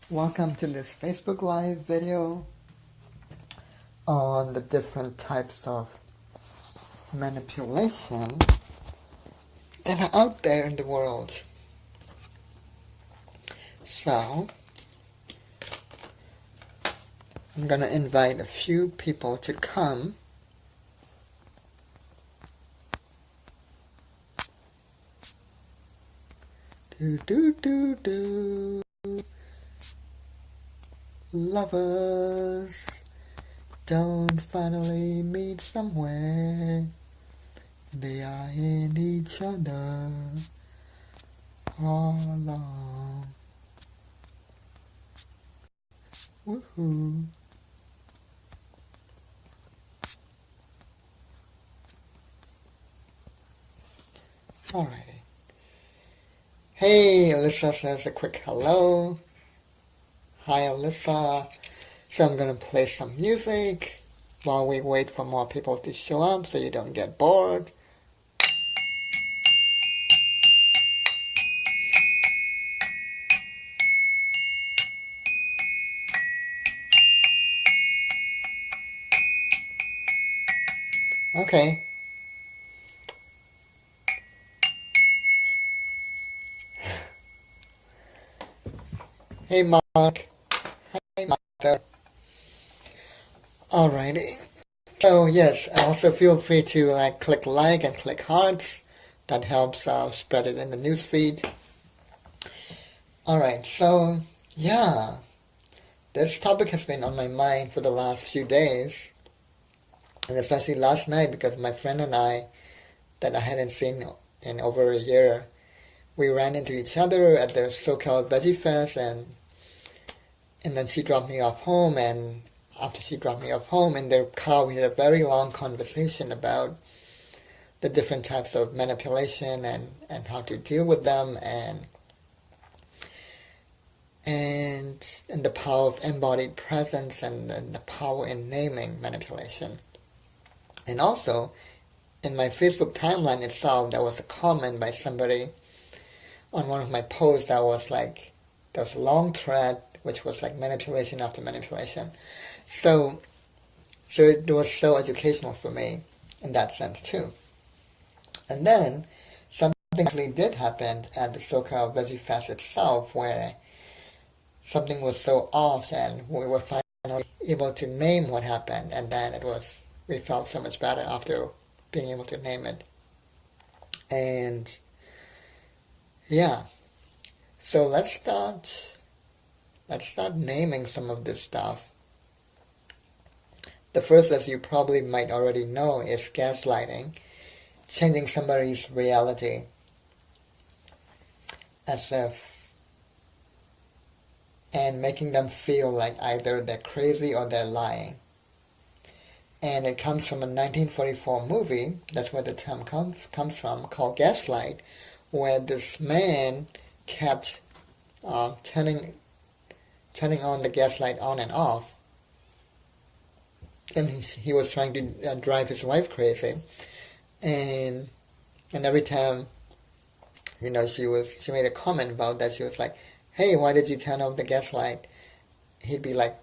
Welcome to this Facebook Live video on the different types of manipulation that are out there in the world. So, I'm gonna invite a few people to come. Lovers don't finally meet somewhere. They are in each other all along. Woohoo. Alrighty. Hey, Alyssa says a quick hello. Hi, Alyssa. So I'm gonna play some music while we wait for more people to show up so you don't get bored. Okay. Hey, Mark. Hey, Martha. Alrighty. So yes, also feel free to click like and click hearts. That helps spread it in the newsfeed. Alright, so yeah, this topic has been on my mind for the last few days, and especially last night because my friend and I, that I hadn't seen in over a year, we ran into each other at the SoCal Veggie Fest, and then she dropped me off home, and after she dropped me off home in their car, we had a very long conversation about the different types of manipulation and how to deal with them, and the power of embodied presence and the power in naming manipulation. And also, in my Facebook timeline itself, there was a comment by somebody on one of my posts that was like, there was a long thread which was like manipulation after manipulation. So it was so educational for me in that sense too. And then something actually did happen at the SoCal Veggie Fest itself where something was so off and we were finally able to name what happened, and then we felt so much better after being able to name it. And yeah, so let's start naming some of this stuff. The first, as you probably might already know, is gaslighting, changing somebody's reality and making them feel like either they're crazy or they're lying. And it comes from a 1944 movie, that's where the term comes from, called Gaslight, where this man kept turning on the gaslight on and off, and he was trying to drive his wife crazy, and every time, she made a comment about that. She was like, "Hey, why did you turn off the gaslight?" He'd be like,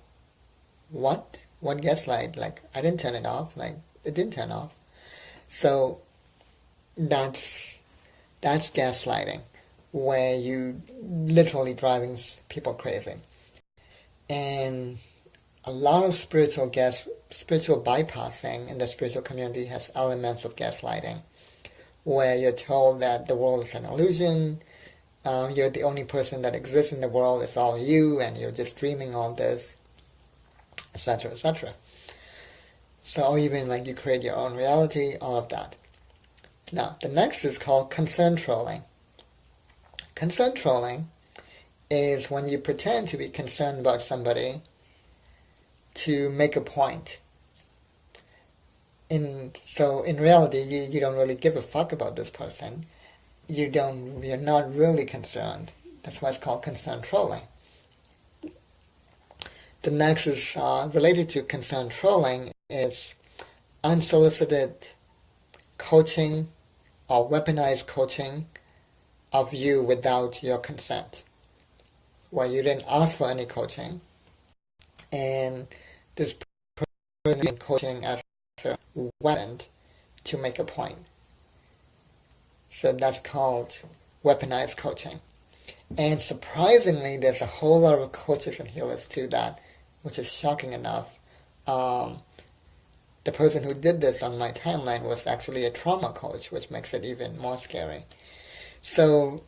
"What? What gaslight? Like, I didn't turn it off. Like, it didn't turn off." So that's gaslighting, where you literally driving people crazy. And a lot of spiritual bypassing in the spiritual community has elements of gaslighting, where you're told that the world is an illusion, you're the only person that exists in the world, it's all you, and you're just dreaming all this, etc., etc. So, or even like you create your own reality, all of that. Now, the next is called concern trolling. Concern trolling is when you pretend to be concerned about somebody to make a point. So in reality, you don't really give a fuck about this person. You're not really concerned. That's why it's called concern trolling. The next is related to concern trolling is unsolicited coaching or weaponized coaching of you without your consent. where you didn't ask for any coaching, and this person in coaching as a weapon to make a point. So that's called weaponized coaching. And surprisingly, there's a whole lot of coaches and healers to that, which is shocking enough. The person who did this on my timeline was actually a trauma coach, which makes it even more scary. So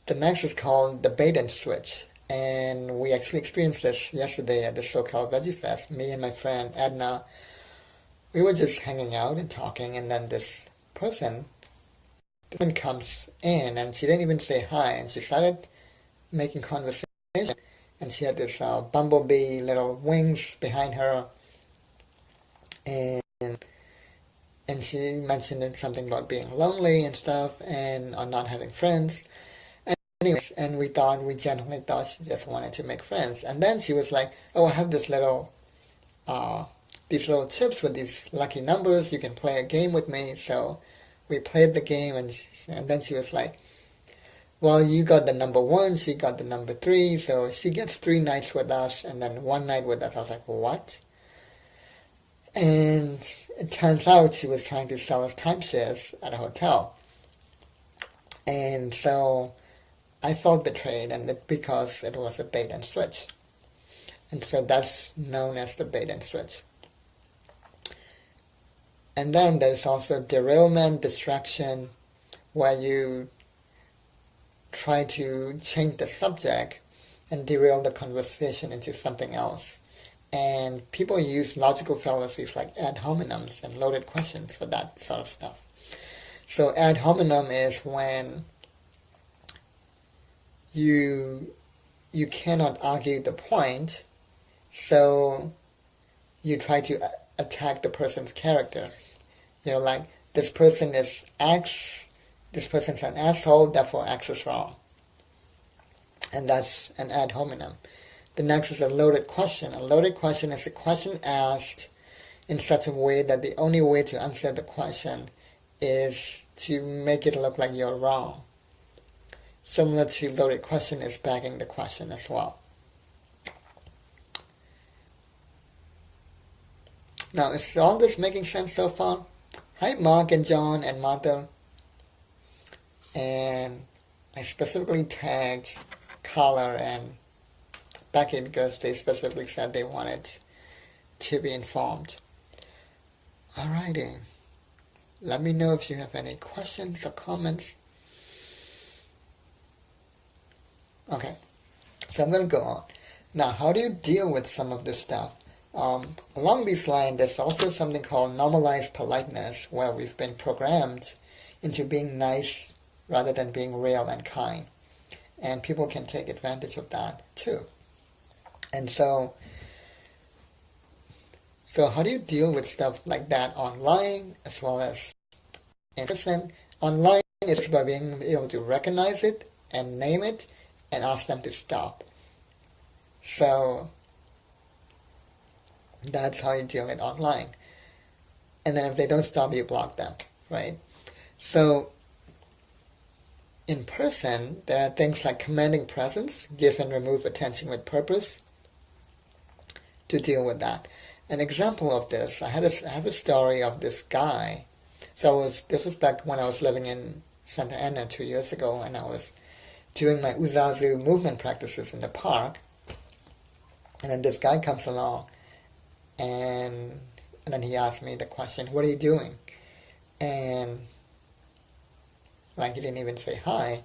the next is called the bait and switch. And we actually experienced this yesterday at the SoCal Veggie Fest. Me and my friend Edna, we were just hanging out and talking, and then this person comes in, and she didn't even say hi, and she started making conversation, and she had this bumblebee little wings behind her, and she mentioned something about being lonely and stuff, and not having friends. Anyways, and we genuinely thought she just wanted to make friends. And then she was like, "Oh, I have these little chips with these lucky numbers. You can play a game with me." So we played the game, and then she was like, "Well, you got the number 1, she got the number 3, so she gets 3 nights with us, and then 1 night with us." I was like, "What?" And it turns out she was trying to sell us timeshares at a hotel. And so I felt betrayed, and because it was a bait and switch. And so that's known as the bait and switch. And then there's also derailment, distraction, where you try to change the subject and derail the conversation into something else. And people use logical fallacies like ad hominems and loaded questions for that sort of stuff. So ad hominem is when you cannot argue the point, so you try to attack the person's character. Like, this person is X, this person's an asshole, therefore X is wrong. And that's an ad hominem. The next is a loaded question. A loaded question is a question asked in such a way that the only way to answer the question is to make it look like you're wrong. Similar to loaded question is backing the question as well. Now, is all this making sense so far? Hi, Mark and John and Martha. And I specifically tagged Carla and Becky because they specifically said they wanted to be informed. Alrighty. Let me know if you have any questions or comments. Okay, so I'm going to go on. Now, how do you deal with some of this stuff? Along these lines, there's also something called normalized politeness, where we've been programmed into being nice rather than being real and kind. And people can take advantage of that too. And so how do you deal with stuff like that online as well as in person? Online is by being able to recognize it and name it and ask them to stop. So that's how you deal it online. And then if they don't stop, you block them, right? So in person, there are things like commanding presence, give and remove attention with purpose to deal with that. An example of this, I have a story of this guy. This was back when I was living in Santa Ana 2 years ago, and I was doing my Uzazu movement practices in the park, and then this guy comes along, and then he asked me the question, "What are you doing?" And he didn't even say hi.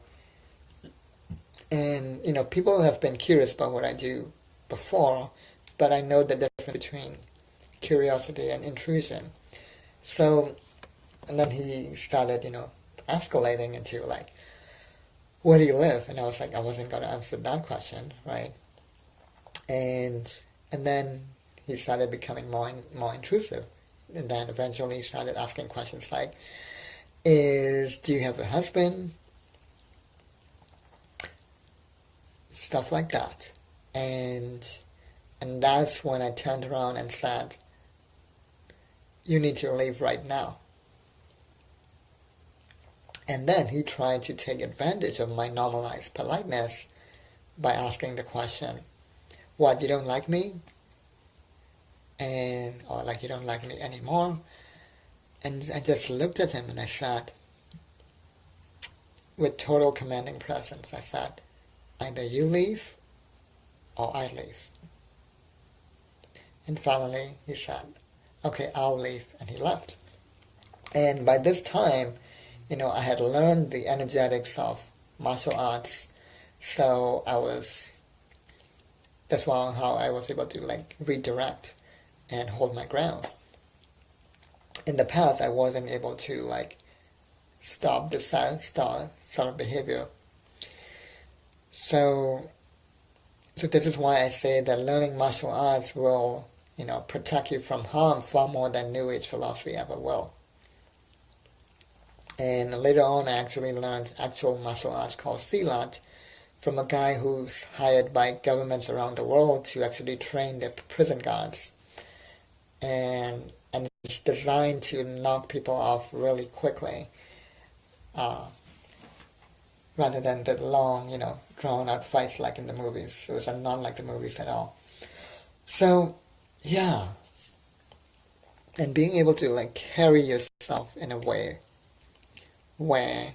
And people have been curious about what I do before, but I know the difference between curiosity and intrusion. So, and then he started, escalating into where do you live? And I was like, I wasn't going to answer that question, right? And then he started becoming more intrusive. And then eventually he started asking questions like, do you have a husband? Stuff like that. And that's when I turned around and said, you need to leave right now. And then he tried to take advantage of my normalized politeness by asking the question, what, you don't like me? Or like, you don't like me anymore? And I just looked at him and I said, with total commanding presence, I said, either you leave or I leave. And finally he said, okay, I'll leave, and he left. And by this time, I had learned the energetics of martial arts, so that's how I was able to like redirect and hold my ground. In the past, I wasn't able to like stop this sort of behavior. So this is why I say that learning martial arts will, protect you from harm far more than New Age philosophy ever will. And later on, I actually learned actual martial arts called Silat from a guy who's hired by governments around the world to actually train their prison guards. And it's designed to knock people off really quickly, rather than the long, drawn-out fights like in the movies. It was not like the movies at all. So, yeah. And being able to like carry yourself in a way where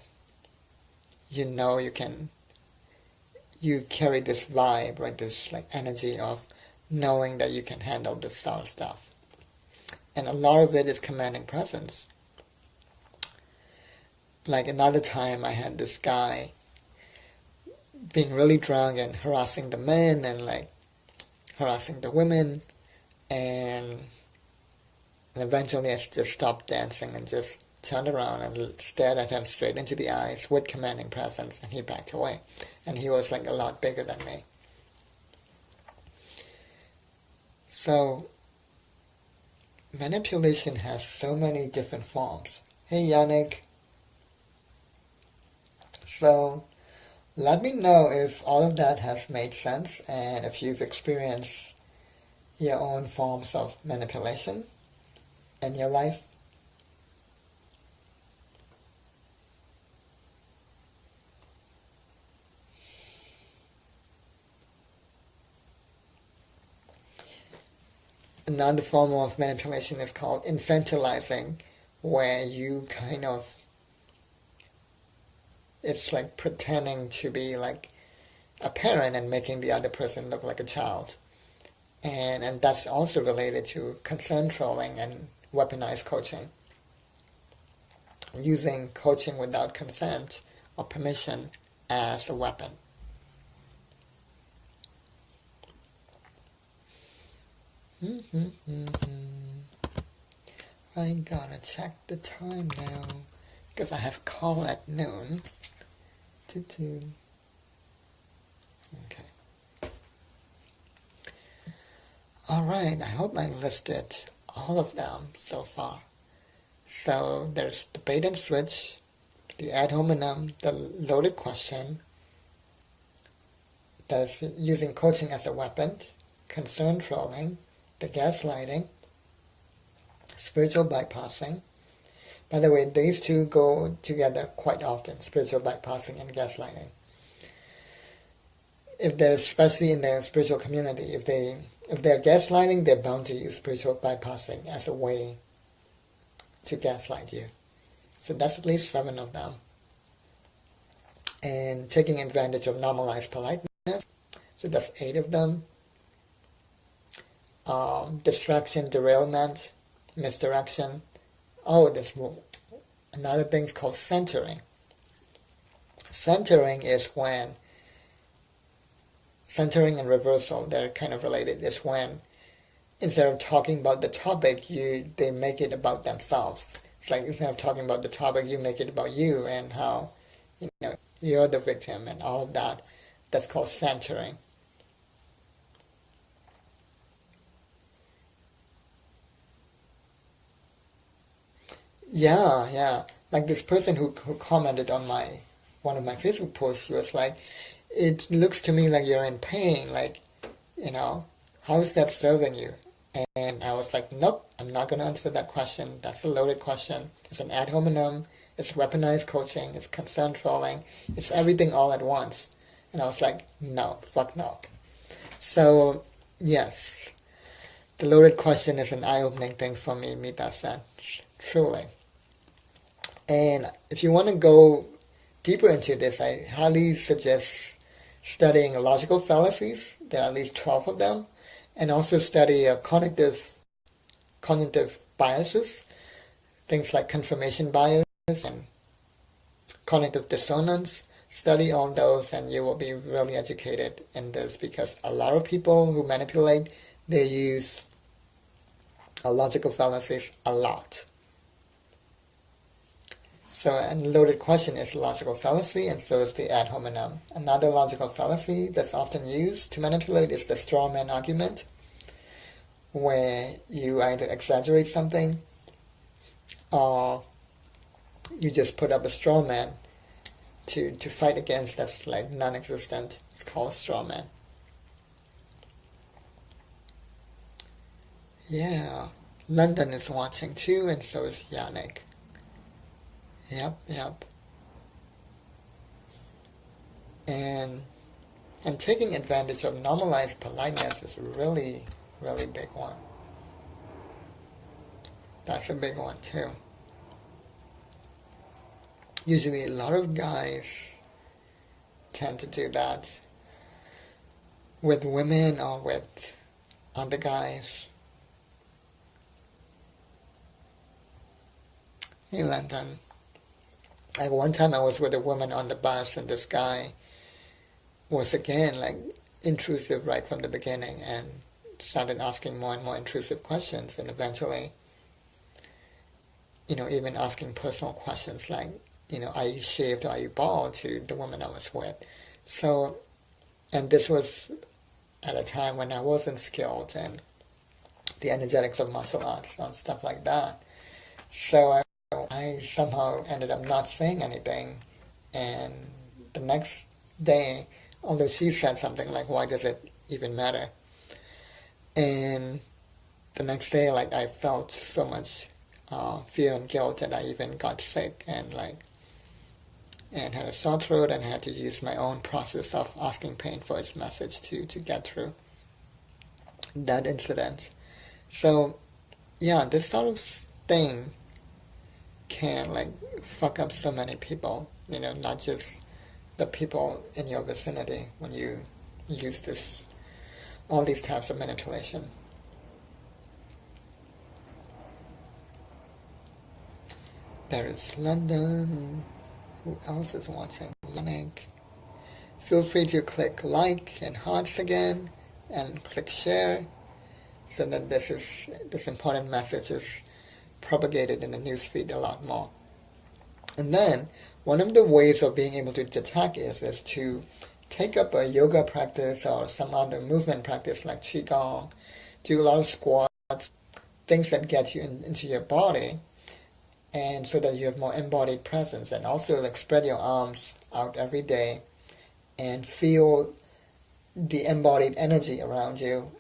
you carry this vibe, right? This like energy of knowing that you can handle this sort of stuff. And a lot of it is commanding presence. Like another time I had this guy being really drunk and harassing the men and like harassing the women, and eventually I just stopped dancing and just turned around and stared at him straight into the eyes with commanding presence, and he backed away. And he was like a lot bigger than me. So manipulation has so many different forms. Hey Yannick. So let me know if all of that has made sense and if you've experienced your own forms of manipulation in your life. Another form of manipulation is called infantilizing, where you it's like pretending to be like a parent and making the other person look like a child. And that's also related to concern trolling and weaponized coaching. Using coaching without consent or permission as a weapon. I gotta check the time now because I have call at noon. Okay. Alright, I hope I listed all of them so far. So there's the bait and switch, the ad hominem, the loaded question, there's using coaching as a weapon, concern trolling, the gaslighting, spiritual bypassing. By the way, these two go together quite often, spiritual bypassing and gaslighting. If there's, especially in the spiritual community, if they're gaslighting, they're bound to use spiritual bypassing as a way to gaslight you. So that's at least 7 of them. And taking advantage of normalized politeness, so that's 8 of them. Distraction, derailment, misdirection. Oh, there's another thing called centering. Centering is when, centering and reversal, they're kind of related, is when instead of talking about the topic, they make it about themselves. It's like instead of talking about the topic, you make it about you and how, you're the victim and all of that. That's called centering. Yeah. Like this person who commented on one of my Facebook posts, she was like, it looks to me like you're in pain, like, how is that serving you? And I was like, nope, I'm not going to answer that question. That's a loaded question. It's an ad hominem. It's weaponized coaching. It's concern trolling. It's everything all at once. And I was like, no, fuck no. So, yes, the loaded question is an eye-opening thing for me, Mita-san, truly. And if you want to go deeper into this, I highly suggest studying logical fallacies. There are at least 12 of them. And also study cognitive biases, things like confirmation bias and cognitive dissonance. Study all those and you will be really educated in this, because a lot of people who manipulate, they use logical fallacies a lot. So a loaded question is a logical fallacy, and so is the ad hominem. Another logical fallacy that's often used to manipulate is the straw man argument, where you either exaggerate something or you just put up a straw man to fight against that's like non-existent. It's called straw man. Yeah, London is watching too, and so is Yannick. Yep. And taking advantage of normalized politeness is really, really big one. That's a big one too. Usually a lot of guys tend to do that with women or with other guys. Hey, London. Like one time I was with a woman on the bus, and this guy was again like intrusive right from the beginning and started asking more and more intrusive questions, and eventually, even asking personal questions like, are you shaved or are you bald, to the woman I was with. So, and this was at a time when I wasn't skilled in the energetics of martial arts and stuff like that. So I somehow ended up not saying anything, and the next day, although she said something like, why does it even matter? And the next day, like, I felt so much fear and guilt that I even got sick and had a sore throat, and had to use my own process of asking pain for its message to get through that incident. So, yeah, this sort of thing can like fuck up so many people, not just the people in your vicinity when you use all these types of manipulation. There is London. Who else is watching? Yannick. Feel free to click like and hearts again, and click share, so that this important message is propagated in the newsfeed a lot more. And then one of the ways of being able to detect is to take up a yoga practice or some other movement practice like qigong, do a lot of squats, things that get you into your body, and so that you have more embodied presence. And also like spread your arms out every day and feel the embodied energy around you,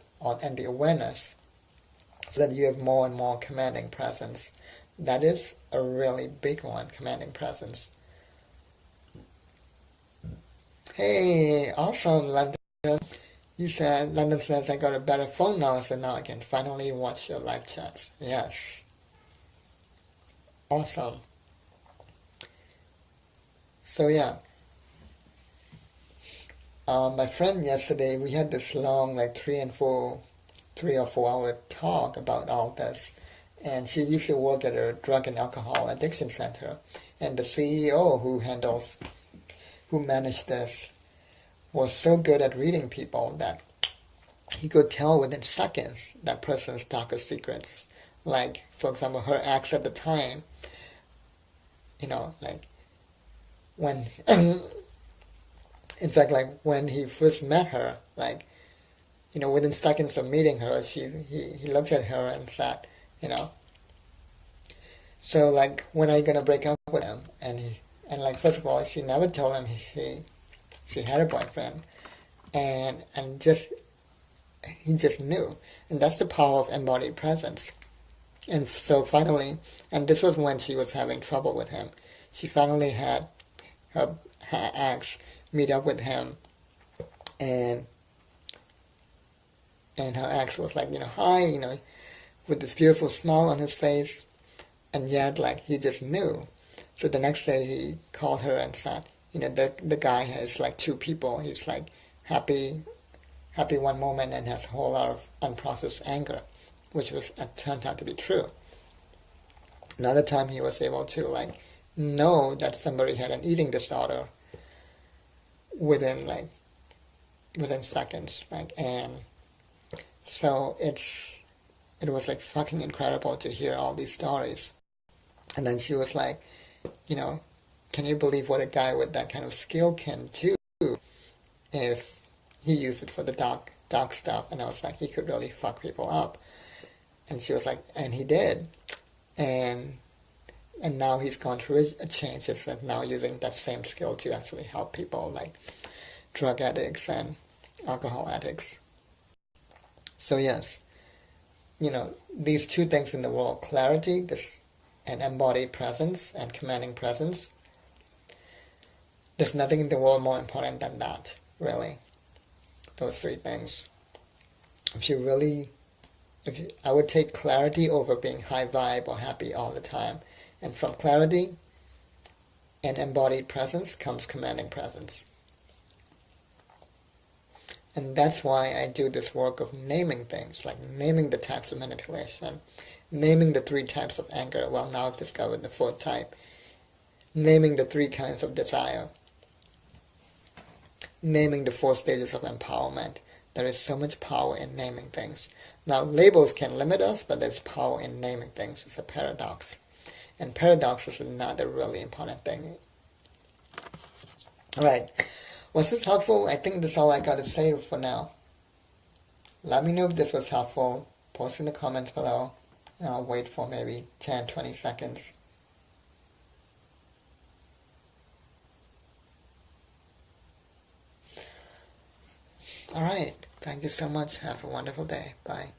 and the awareness, so that you have more and more commanding presence. That is a really big one, commanding presence. Hey, awesome, London. London says, I got a better phone now, so now I can finally watch your live chats. Yes. Awesome. So yeah. My friend yesterday, we had this long, like 3 or 4 hour talk about all this. And she used to work at a drug and alcohol addiction center. And the CEO who managed this, was so good at reading people that he could tell within seconds that person's darkest secrets. Like, for example, her ex at the time, like when, in fact, like when he first met her, like, within seconds of meeting her, he looked at her and said, so like, when are you gonna break up with him? And like, first of all, she never told him she had a boyfriend, and just he just knew. And that's the power of embodied presence. And so finally, and this was when she was having trouble with him, she finally had her ex meet up with him, and her ex was like, hi, with this beautiful smile on his face, and yet, like, he just knew. So the next day he called her and said, the guy has like two people. He's like happy one moment and has a whole lot of unprocessed anger, which turned out to be true. Another time he was able to like know that somebody had an eating disorder within seconds, and so it was like fucking incredible to hear all these stories. And then she was like, can you believe what a guy with that kind of skill can do if he used it for the dark stuff? And I was like, he could really fuck people up. And she was like, and he did. And now he's gone through a change. It's like now using that same skill to actually help people like drug addicts and alcohol addicts. So yes, these two things in the world, clarity, and embodied presence and commanding presence, there's nothing in the world more important than that, really. Those three things. I would take clarity over being high vibe or happy all the time. And from clarity and embodied presence comes commanding presence. And that's why I do this work of naming things, like naming the types of manipulation, naming the 3 types of anger. Well, now I've discovered the 4th type. Naming the 3 kinds of desire. Naming the 4 stages of empowerment. There is so much power in naming things. Now, labels can limit us, but there's power in naming things. It's a paradox. And paradox is another really important thing. Alright, was this helpful? I think that's all I got to say for now. Let me know if this was helpful. Post in the comments below. And I'll wait for maybe 10-20 seconds. Alright, thank you so much. Have a wonderful day. Bye.